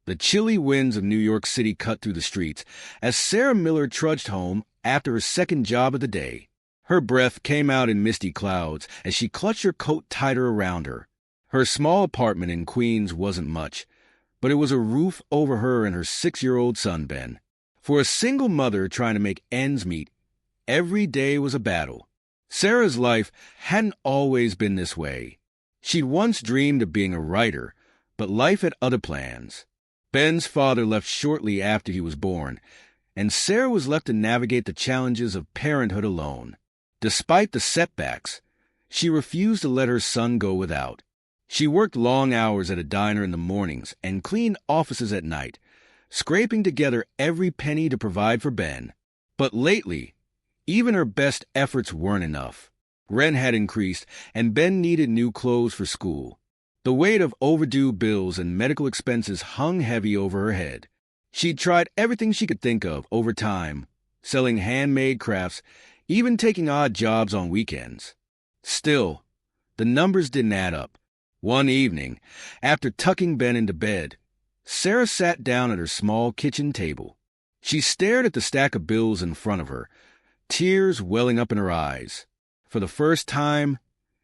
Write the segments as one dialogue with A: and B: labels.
A: The chilly winds of New York City cut through the streets as Sarah Miller trudged home after her second job of the day. Her breath came out in misty clouds as she clutched her coat tighter around her. Her small apartment in Queens wasn't much, but it was a roof over her and her 6-year-old son, Ben. For a single mother trying to make ends meet, every day was a battle. Sarah's life hadn't always been this way. She'd once dreamed of being a writer, but life had other plans. Ben's father left shortly after he was born, and Sarah was left to navigate the challenges of parenthood alone. Despite the setbacks, she refused to let her son go without. She worked long hours at a diner in the mornings and cleaned offices at night, scraping together every penny to provide for Ben. But lately, even her best efforts weren't enough. Rent had increased, and Ben needed new clothes for school. The weight of overdue bills and medical expenses hung heavy over her head. She'd tried everything she could think of over time, selling handmade crafts, even taking odd jobs on weekends. Still, the numbers didn't add up. One evening, after tucking Ben into bed, Sarah sat down at her small kitchen table. She stared at the stack of bills in front of her, tears welling up in her eyes. For the first time,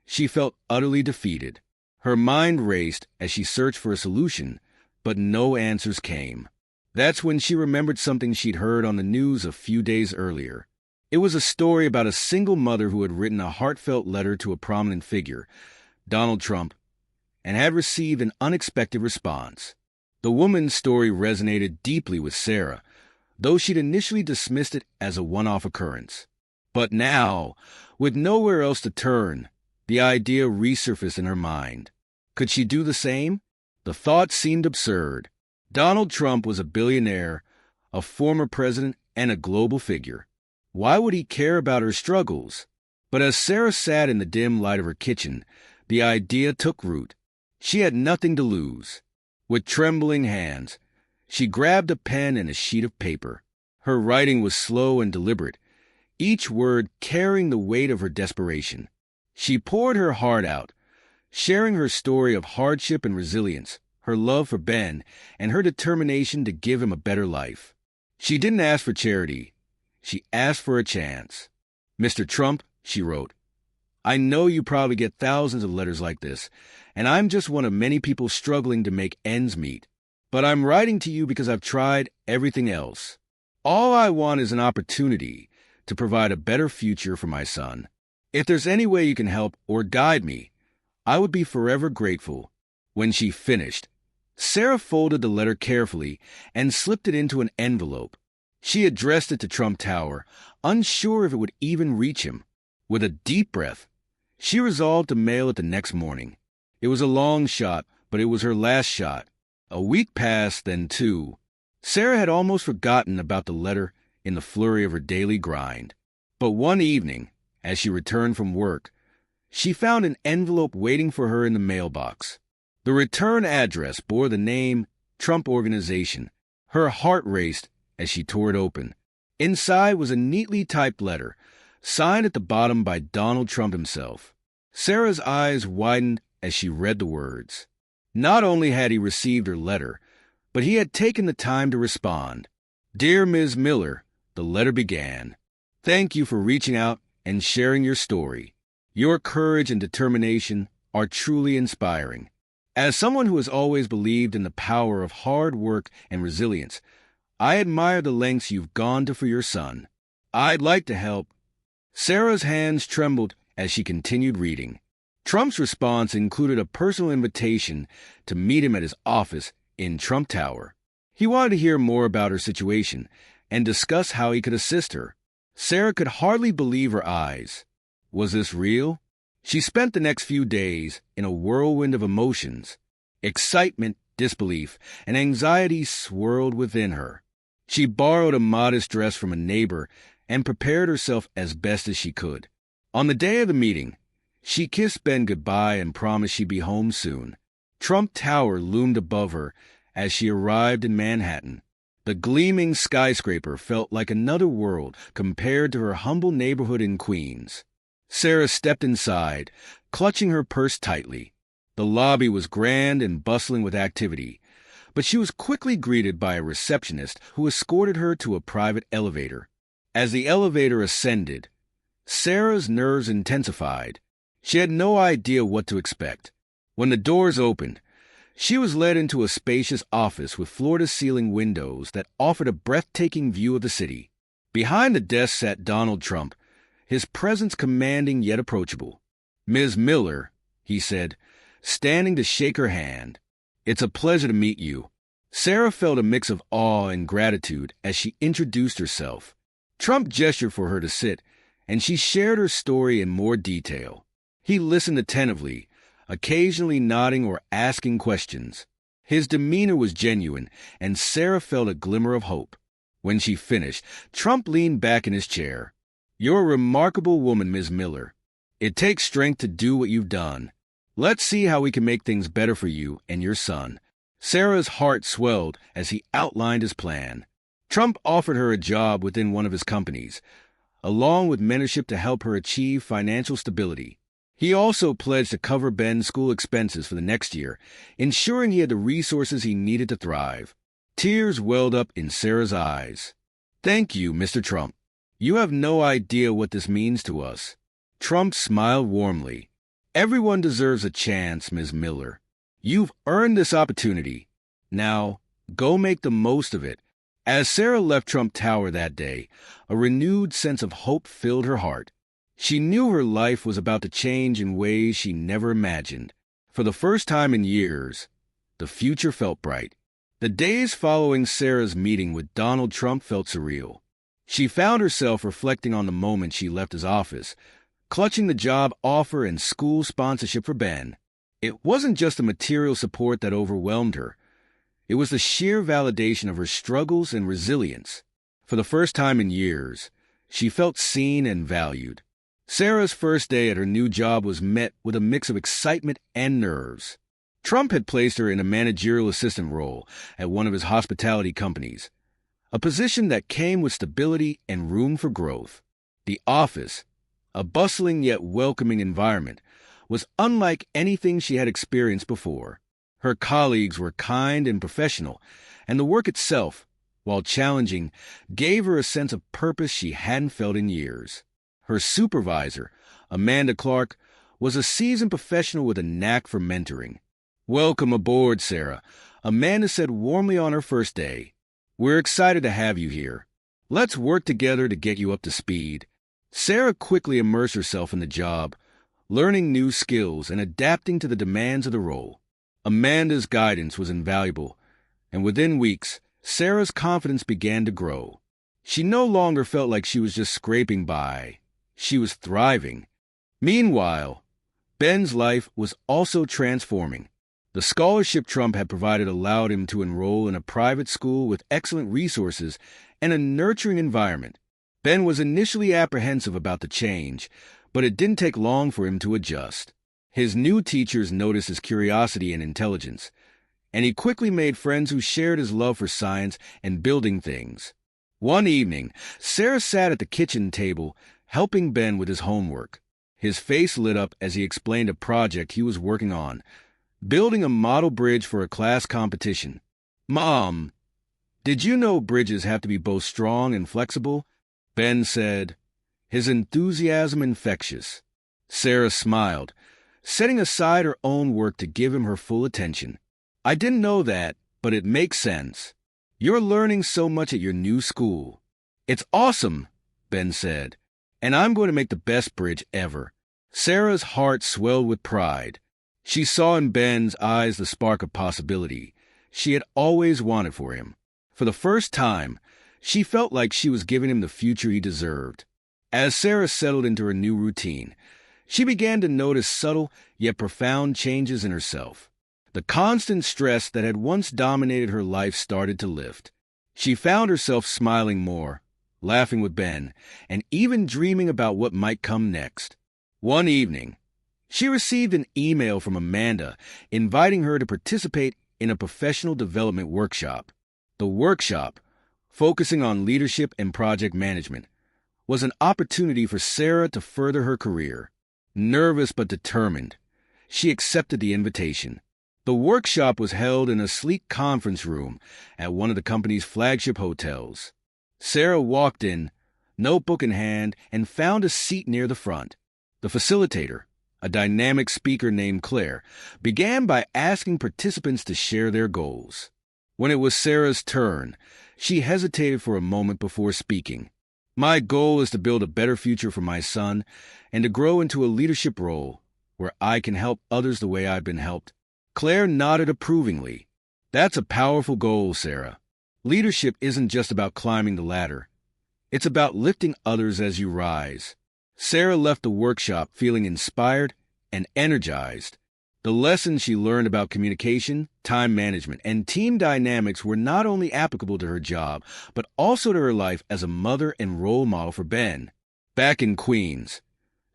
A: she felt utterly defeated. Her mind raced as she searched for a solution, but no answers came. That's when she remembered something she'd heard on the news a few days earlier. It was a story about a single mother who had written a heartfelt letter to a prominent figure, Donald Trump, and had received an unexpected response. The woman's story resonated deeply with Sarah, though she'd initially dismissed it as a one-off occurrence. But now, with nowhere else to turn, the idea resurfaced in her mind. Could she do the same? The thought seemed absurd. Donald Trump was a billionaire, a former president, and a global figure. Why would he care about her struggles? But as Sarah sat in the dim light of her kitchen, the idea took root. She had nothing to lose. With trembling hands, she grabbed a pen and a sheet of paper. Her writing was slow and deliberate, each word carrying the weight of her desperation. She poured her heart out, sharing her story of hardship and resilience, her love for Ben, and her determination to give him a better life. She didn't ask for charity. She asked for a chance. "Mr. Trump," she wrote, "I know you probably get thousands of letters like this, and I'm just one of many people struggling to make ends meet. But I'm writing to you because I've tried everything else. All I want is an opportunity to provide a better future for my son. If there's any way you can help or guide me, I would be forever grateful." When she finished, Sarah folded the letter carefully and slipped it into an envelope. She addressed it to Trump Tower, unsure if it would even reach him. With a deep breath, she resolved to mail it the next morning. It was a long shot, but it was her last shot. A week passed, then two. Sarah had almost forgotten about the letter in the flurry of her daily grind. But one evening, as she returned from work, she found an envelope waiting for her in the mailbox. The return address bore the name Trump Organization. Her heart raced as she tore it open. Inside was a neatly typed letter, signed at the bottom by Donald Trump himself. Sarah's eyes widened as she read the words. Not only had he received her letter, but he had taken the time to respond. "Dear Ms. Miller," the letter began, "thank you for reaching out and sharing your story. Your courage and determination are truly inspiring. As someone who has always believed in the power of hard work and resilience, I admire the lengths you've gone to for your son. I'd like to help." Sarah's hands trembled as she continued reading. Trump's response included a personal invitation to meet him at his office in Trump Tower. He wanted to hear more about her situation and discuss how he could assist her. Sarah could hardly believe her eyes. Was this real? She spent the next few days in a whirlwind of emotions. Excitement, disbelief, and anxiety swirled within her. She borrowed a modest dress from a neighbor and prepared herself as best as she could. On the day of the meeting, she kissed Ben goodbye and promised she'd be home soon. Trump Tower loomed above her as she arrived in Manhattan. The gleaming skyscraper felt like another world compared to her humble neighborhood in Queens. Sarah stepped inside, clutching her purse tightly. The lobby was grand and bustling with activity, but she was quickly greeted by a receptionist who escorted her to a private elevator. As the elevator ascended, Sarah's nerves intensified. She had no idea what to expect. When the doors opened, she was led into a spacious office with floor-to-ceiling windows that offered a breathtaking view of the city. Behind the desk sat Donald Trump, his presence commanding yet approachable. "Ms. Miller," he said, standing to shake her hand. "It's a pleasure to meet you." Sarah felt a mix of awe and gratitude as she introduced herself. Trump gestured for her to sit, and she shared her story in more detail. He listened attentively, occasionally nodding or asking questions. His demeanor was genuine, and Sarah felt a glimmer of hope. When she finished, Trump leaned back in his chair. "You're a remarkable woman, Ms. Miller. It takes strength to do what you've done. Let's see how we can make things better for you and your son." Sarah's heart swelled as he outlined his plan. Trump offered her a job within one of his companies, along with mentorship to help her achieve financial stability. He also pledged to cover Ben's school expenses for the next year, ensuring he had the resources he needed to thrive. Tears welled up in Sarah's eyes. "Thank you, Mr. Trump. You have no idea what this means to us." Trump smiled warmly. "Everyone deserves a chance, Ms. Miller. You've earned this opportunity. Now, go make the most of it." As Sarah left Trump Tower that day, a renewed sense of hope filled her heart. She knew her life was about to change in ways she never imagined. For the first time in years, the future felt bright. The days following Sarah's meeting with Donald Trump felt surreal. She found herself reflecting on the moment she left his office, clutching the job offer and school sponsorship for Ben. It wasn't just the material support that overwhelmed her. It was the sheer validation of her struggles and resilience. For the first time in years, she felt seen and valued. Sarah's first day at her new job was met with a mix of excitement and nerves. Trump had placed her in a managerial assistant role at one of his hospitality companies, a position that came with stability and room for growth. The office, a bustling yet welcoming environment, was unlike anything she had experienced before. Her colleagues were kind and professional, and the work itself, while challenging, gave her a sense of purpose she hadn't felt in years. Her supervisor, Amanda Clark, was a seasoned professional with a knack for mentoring. "Welcome aboard, Sarah," Amanda said warmly on her first day. "We're excited to have you here. Let's work together to get you up to speed." Sarah quickly immersed herself in the job, learning new skills and adapting to the demands of the role. Amanda's guidance was invaluable, and within weeks, Sarah's confidence began to grow. She no longer felt like she was just scraping by. She was thriving. Meanwhile, Ben's life was also transforming. The scholarship Trump had provided allowed him to enroll in a private school with excellent resources and a nurturing environment. Ben was initially apprehensive about the change, but it didn't take long for him to adjust. His new teachers noticed his curiosity and intelligence, and he quickly made friends who shared his love for science and building things. One evening, Sarah sat at the kitchen table, helping Ben with his homework. His face lit up as he explained a project he was working on, building a model bridge for a class competition. "Mom, did you know bridges have to be both strong and flexible?" Ben said, his enthusiasm infectious. Sarah smiled, setting aside her own work to give him her full attention. "I didn't know that, but it makes sense. You're learning so much at your new school." "It's awesome," Ben said, "and I'm going to make the best bridge ever." Sarah's heart swelled with pride. She saw in Ben's eyes the spark of possibility she had always wanted for him. For the first time, she felt like she was giving him the future he deserved. As Sarah settled into her new routine, she began to notice subtle yet profound changes in herself. The constant stress that had once dominated her life started to lift. She found herself smiling more, laughing with Ben, and even dreaming about what might come next. One evening, she received an email from Amanda inviting her to participate in a professional development workshop. The workshop, focusing on leadership and project management, was an opportunity for Sarah to further her career. Nervous but determined, she accepted the invitation. The workshop was held in a sleek conference room at one of the company's flagship hotels. Sarah walked in, notebook in hand, and found a seat near the front. The facilitator, a dynamic speaker named Claire, began by asking participants to share their goals. When it was Sarah's turn, she hesitated for a moment before speaking. "My goal is to build a better future for my son and to grow into a leadership role where I can help others the way I've been helped." Claire nodded approvingly. "That's a powerful goal, Sarah. Leadership isn't just about climbing the ladder. It's about lifting others as you rise." Sarah left the workshop feeling inspired and energized. The lessons she learned about communication, time management, and team dynamics were not only applicable to her job, but also to her life as a mother and role model for Ben. Back in Queens,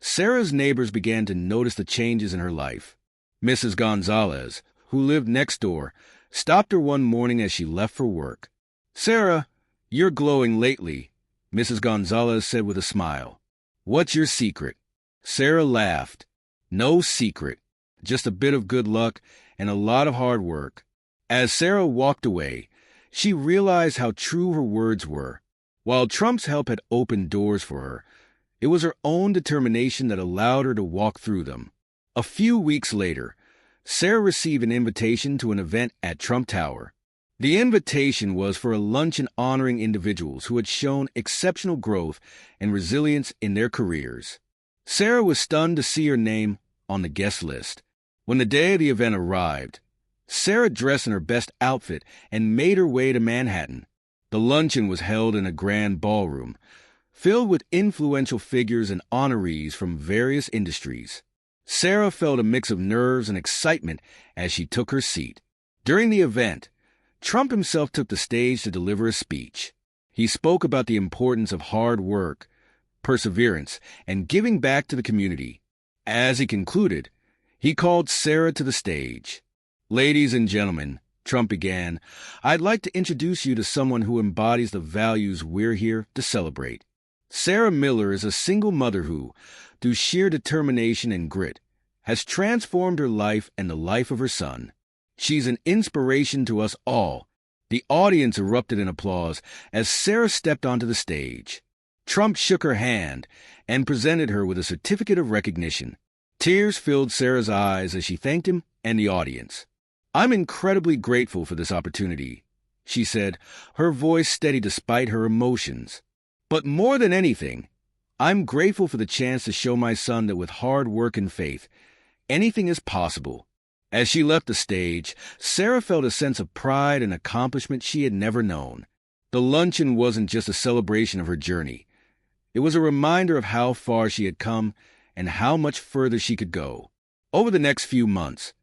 A: Sarah's neighbors began to notice the changes in her life. Mrs. Gonzalez, who lived next door, stopped her one morning as she left for work. "Sarah, you're glowing lately," Mrs. Gonzalez said with a smile. "What's your secret?" Sarah laughed. "No secret, just a bit of good luck and a lot of hard work." As Sarah walked away, she realized how true her words were. While Trump's help had opened doors for her, it was her own determination that allowed her to walk through them. A few weeks later, Sarah received an invitation to an event at Trump Tower. The invitation was for a luncheon honoring individuals who had shown exceptional growth and resilience in their careers. Sarah was stunned to see her name on the guest list. When the day of the event arrived, Sarah dressed in her best outfit and made her way to Manhattan. The luncheon was held in a grand ballroom, filled with influential figures and honorees from various industries. Sarah felt a mix of nerves and excitement as she took her seat. During the event, Trump himself took the stage to deliver a speech. He spoke about the importance of hard work, perseverance, and giving back to the community. As he concluded, he called Sarah to the stage. "Ladies and gentlemen," Trump began, "I'd like to introduce you to someone who embodies the values we're here to celebrate. Sarah Miller is a single mother who, through sheer determination and grit, has transformed her life and the life of her son. She's an inspiration to us all." The audience erupted in applause as Sarah stepped onto the stage. Trump shook her hand and presented her with a certificate of recognition. Tears filled Sarah's eyes as she thanked him and the audience. "I'm incredibly grateful for this opportunity," she said, her voice steady despite her emotions. "But more than anything, I'm grateful for the chance to show my son that with hard work and faith, anything is possible." As she left the stage, Sarah felt a sense of pride and accomplishment she had never known. The luncheon wasn't just a celebration of her journey. It was a reminder of how far she had come and how much further she could go. Over the next few months,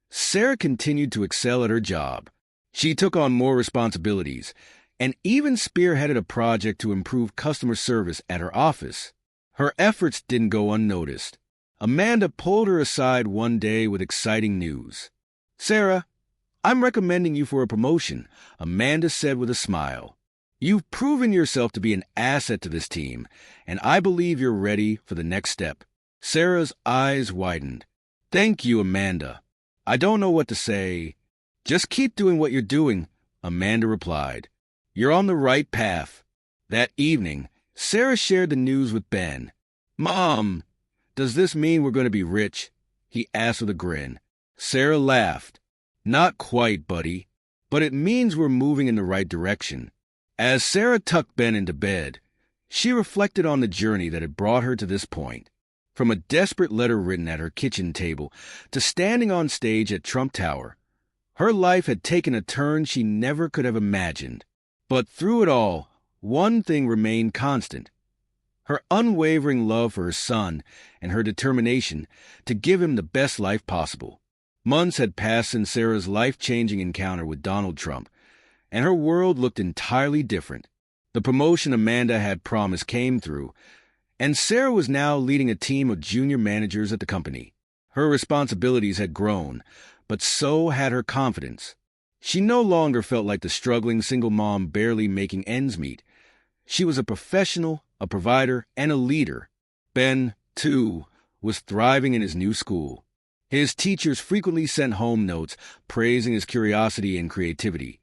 A: Sarah continued to excel at her job. She took on more responsibilities and even spearheaded a project to improve customer service at her office. Her efforts didn't go unnoticed. Amanda pulled her aside one day with exciting news. "Sarah, I'm recommending you for a promotion," Amanda said with a smile. "You've proven yourself to be an asset to this team, and I believe you're ready for the next step." Sarah's eyes widened. "Thank you, Amanda. I don't know what to say." "Just keep doing what you're doing," Amanda replied. "You're on the right path." That evening, Sarah shared the news with Ben. "Mom, does this mean we're going to be rich?" he asked with a grin. Sarah laughed. "Not quite, buddy, but it means we're moving in the right direction." As Sarah tucked Ben into bed, she reflected on the journey that had brought her to this point. From a desperate letter written at her kitchen table to standing on stage at Trump Tower, her life had taken a turn she never could have imagined. But through it all, one thing remained constant: her unwavering love for her son and her determination to give him the best life possible. Months had passed since Sarah's life-changing encounter with Donald Trump, and her world looked entirely different. The promotion Amanda had promised came through, and Sarah was now leading a team of junior managers at the company. Her responsibilities had grown, but so had her confidence. She no longer felt like the struggling single mom barely making ends meet. She was a professional, a provider, and a leader. Ben, too, was thriving in his new school. His teachers frequently sent home notes praising his curiosity and creativity,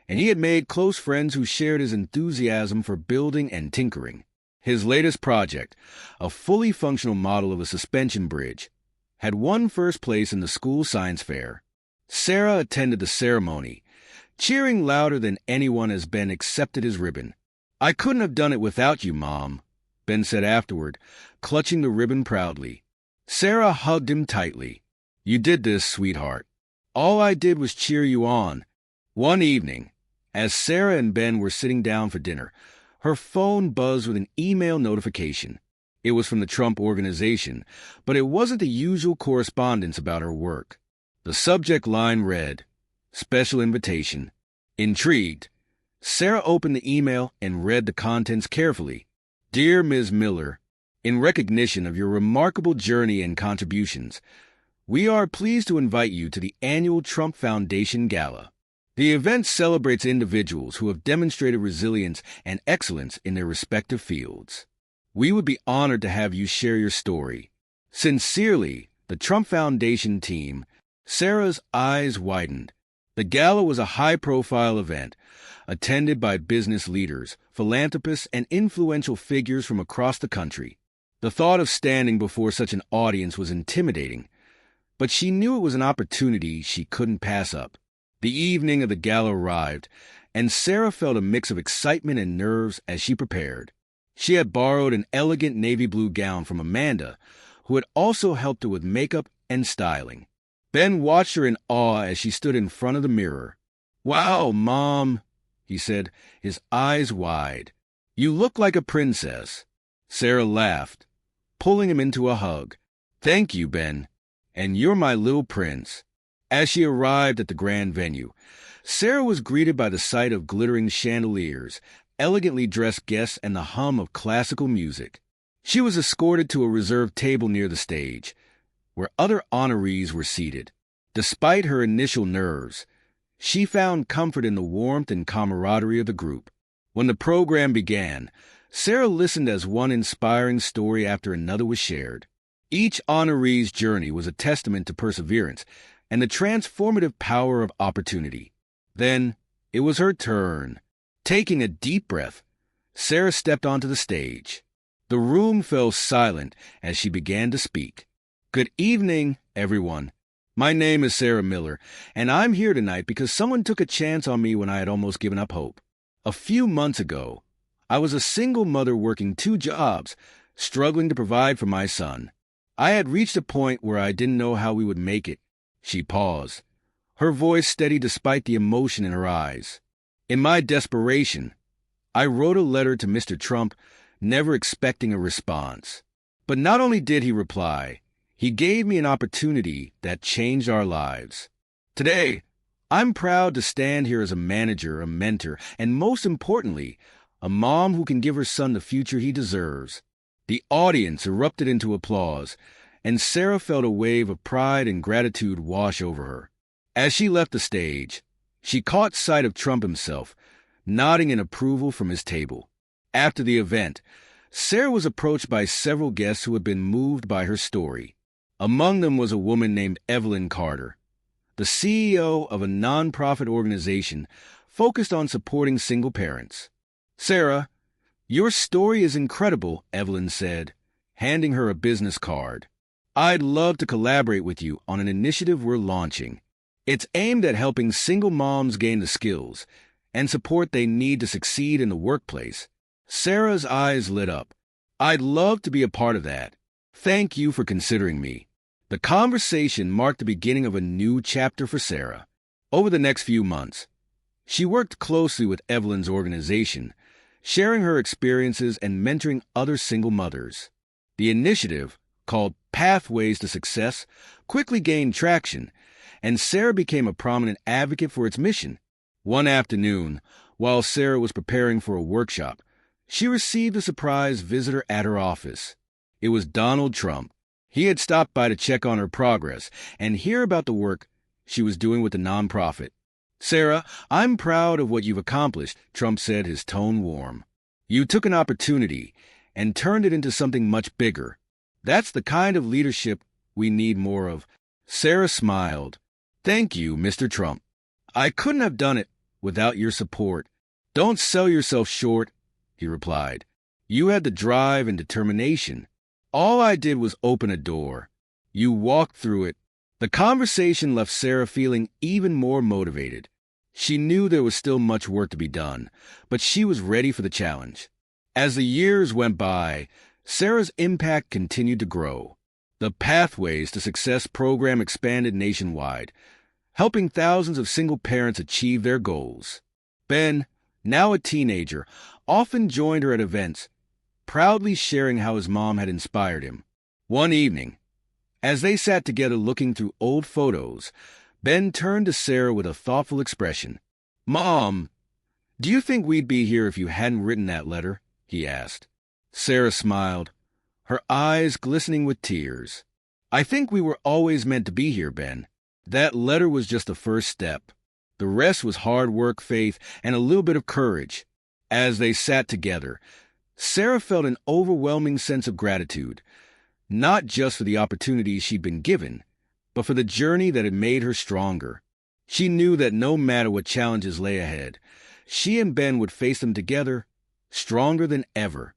A: and he had made close friends who shared his enthusiasm for building and tinkering. His latest project, a fully functional model of a suspension bridge, had won first place in the school science fair. Sarah attended the ceremony, cheering louder than anyone as Ben accepted his ribbon. "I couldn't have done it without you, Mom," Ben said afterward, clutching the ribbon proudly. Sarah hugged him tightly. "You did this, sweetheart. All I did was cheer you on." One evening, as Sarah and Ben were sitting down for dinner, her phone buzzed with an email notification. It was from the Trump Organization, but it wasn't the usual correspondence about her work. The subject line read, "Special invitation." Intrigued, Sarah opened the email and read the contents carefully. "Dear Ms. Miller, in recognition of your remarkable journey and contributions, we are pleased to invite you to the annual Trump Foundation Gala. The event celebrates individuals who have demonstrated resilience and excellence in their respective fields. We would be honored to have you share your story. Sincerely, the Trump Foundation team." Sarah's eyes widened. The gala was a high-profile event, attended by business leaders, philanthropists, and influential figures from across the country. The thought of standing before such an audience was intimidating, but she knew it was an opportunity she couldn't pass up. The evening of the gala arrived, and Sarah felt a mix of excitement and nerves as she prepared. She had borrowed an elegant navy blue gown from Amanda, who had also helped her with makeup and styling. Ben watched her in awe as she stood in front of the mirror. "Wow, Mom," he said, his eyes wide. "You look like a princess." Sarah laughed, pulling him into a hug. "Thank you, Ben. And you're my little prince." As she arrived at the grand venue, Sarah was greeted by the sight of glittering chandeliers, elegantly dressed guests, and the hum of classical music. She was escorted to a reserved table near the stage, where other honorees were seated. Despite her initial nerves, she found comfort in the warmth and camaraderie of the group. When the program began, Sarah listened as one inspiring story after another was shared. Each honoree's journey was a testament to perseverance and the transformative power of opportunity. Then, it was her turn. Taking a deep breath, Sarah stepped onto the stage. The room fell silent as she began to speak. "Good evening, everyone. My name is Sarah Miller, and I'm here tonight because someone took a chance on me when I had almost given up hope. A few months ago, I was a single mother working 2 jobs, struggling to provide for my son. I had reached a point where I didn't know how we would make it." She paused, her voice steady despite the emotion in her eyes. "In my desperation, I wrote a letter to Mr. Trump, never expecting a response. But not only did he reply, he gave me an opportunity that changed our lives. Today, I'm proud to stand here as a manager, a mentor, and most importantly, a mom who can give her son the future he deserves." The audience erupted into applause, and Sarah felt a wave of pride and gratitude wash over her. As she left the stage, she caught sight of Trump himself, nodding in approval from his table. After the event, Sarah was approached by several guests who had been moved by her story. Among them was a woman named Evelyn Carter, the CEO of a nonprofit organization focused on supporting single parents. "Sarah, your story is incredible," Evelyn said, handing her a business card. "I'd love to collaborate with you on an initiative we're launching. It's aimed at helping single moms gain the skills and support they need to succeed in the workplace." Sarah's eyes lit up. "I'd love to be a part of that. Thank you for considering me." The conversation marked the beginning of a new chapter for Sarah. Over the next few months, she worked closely with Evelyn's organization, sharing her experiences and mentoring other single mothers. The initiative, called Pathways to Success, quickly gained traction, and Sarah became a prominent advocate for its mission. One afternoon, while Sarah was preparing for a workshop, she received a surprise visitor at her office. It was Donald Trump. He had stopped by to check on her progress and hear about the work she was doing with the nonprofit. "Sarah, I'm proud of what you've accomplished," Trump said, his tone warm. "You took an opportunity and turned it into something much bigger. That's the kind of leadership we need more of." Sarah smiled. Thank you, Mr. Trump. I couldn't have done it without your support. Don't sell yourself short, he replied. You had the drive and determination. All I did was open a door. You walked through it. The conversation left Sarah feeling even more motivated. She knew there was still much work to be done, but she was ready for the challenge. As the years went by, Sarah's impact continued to grow. The Pathways to Success program expanded nationwide, helping thousands of single parents achieve their goals. Ben, now a teenager, often joined her at events, proudly sharing how his mom had inspired him. One evening, as they sat together looking through old photos, Ben turned to Sarah with a thoughtful expression. Mom, do you think we'd be here if you hadn't written that letter? He asked. Sarah smiled, her eyes glistening with tears. I think we were always meant to be here, Ben. That letter was just the first step. The rest was hard work, faith, and a little bit of courage. As they sat together, Sarah felt an overwhelming sense of gratitude, not just for the opportunities she'd been given, but for the journey that had made her stronger. She knew that no matter what challenges lay ahead, she and Ben would face them together, stronger than ever.